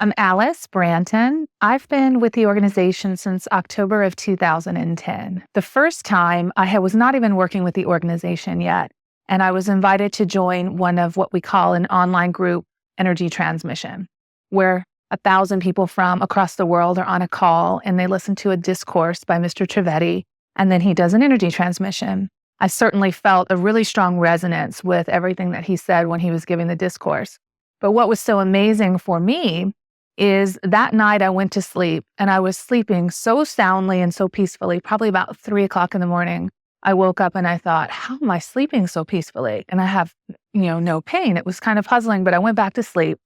I'm Alice Branton. I've been with the organization since October of 2010. The first time was not even working with the organization yet, and I was invited to join one of what we call an online group energy transmission, where 1,000 people from across the world are on a call and they listen to a discourse by Mr. Trivedi, and then he does an energy transmission. I certainly felt a really strong resonance with everything that he said when he was giving the discourse. But what was so amazing for me is that night I went to sleep and I was sleeping so soundly and so peacefully, probably about 3 o'clock in the morning. I woke up and I thought, how am I sleeping so peacefully? And I have, no pain. It was kind of puzzling, but I went back to sleep.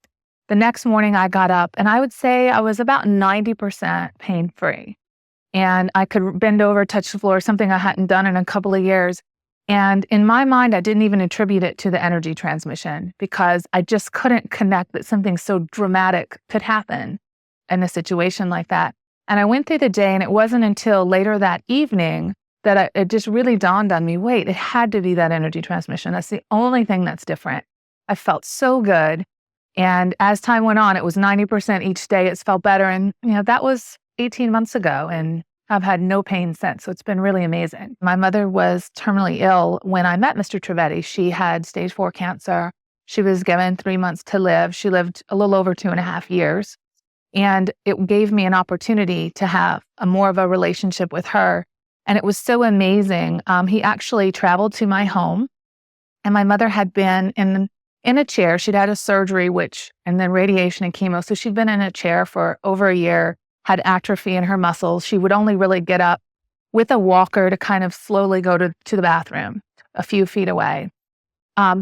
The next morning I got up and I would say I was about 90% pain-free. And I could bend over, touch the floor, something I hadn't done in a couple of years. And in my mind, I didn't even attribute it to the energy transmission because I just couldn't connect that something so dramatic could happen in a situation like that. And I went through the day, and it wasn't until later that evening that it just really dawned on me, wait, it had to be that energy transmission. That's the only thing that's different. I felt so good. And as time went on, it was 90% each day. It's felt better. And, that was 18 months ago. And I've had no pain since, so it's been really amazing. My mother was terminally ill when I met Mr. Trivedi. She had stage 4 cancer. She was given 3 months to live. She lived a little over 2.5 years. And it gave me an opportunity to have more of a relationship with her. And it was so amazing. He actually traveled to my home, and my mother had been in a chair. She'd had a surgery, and then radiation and chemo. So she'd been in a chair for over a year, had atrophy in her muscles. She would only really get up with a walker to kind of slowly go to the bathroom a few feet away.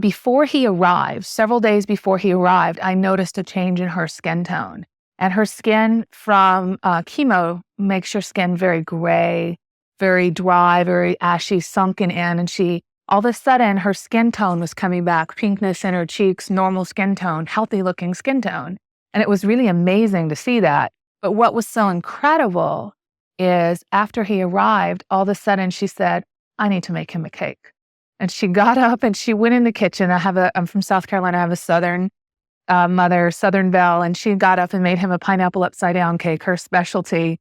Before he arrived, several days before he arrived, I noticed a change in her skin tone. And her skin from chemo makes your skin very gray, very dry, very ashy, sunken in. And all of a sudden, her skin tone was coming back, pinkness in her cheeks, normal skin tone, healthy looking skin tone. And it was really amazing to see that. But what was so incredible is after he arrived, all of a sudden she said, I need to make him a cake. And she got up and she went in the kitchen. I'm from South Carolina. I have a Southern mother, Southern belle, and she got up and made him a pineapple upside down cake, her specialty.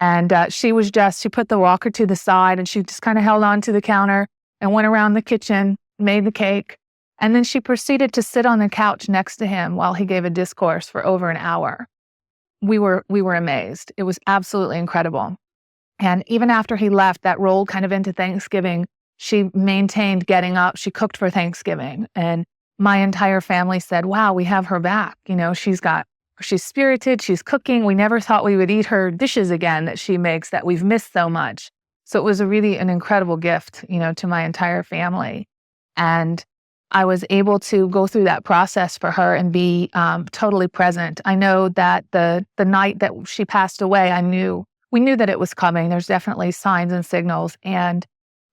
And she put the walker to the side and she just kind of held on to the counter and went around the kitchen, made the cake. And then she proceeded to sit on the couch next to him while he gave a discourse for over an hour. We were amazed. It was absolutely incredible. And even after he left, that rolled kind of into Thanksgiving. She maintained getting up. She cooked for Thanksgiving. And my entire family said, wow, we have her back. She's spirited, she's cooking. We never thought we would eat her dishes again that she makes that we've missed so much. So it was really an incredible gift, to my entire family. And I was able to go through that process for her and be totally present. I know that the night that she passed away, we knew that it was coming. There's definitely signs and signals. And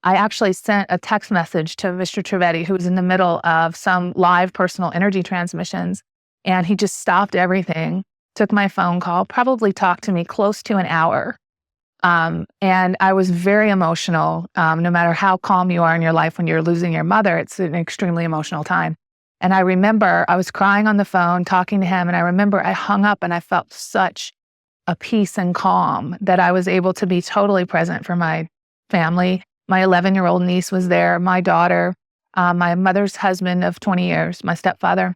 I actually sent a text message to Mr. Trivedi, who was in the middle of some live personal energy transmissions. And he just stopped everything, took my phone call, probably talked to me close to an hour. And I was very emotional. No matter how calm you are in your life when you're losing your mother, it's an extremely emotional time. And I remember I was crying on the phone, talking to him. And I remember I hung up and I felt such a peace and calm that I was able to be totally present for my family. My 11-year-old niece was there, my daughter, my mother's husband of 20 years, my stepfather.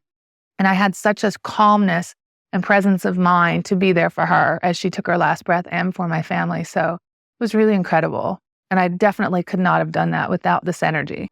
And I had such a calmness and presence of mind to be there for her as she took her last breath and for my family. So it was really incredible. And I definitely could not have done that without this energy.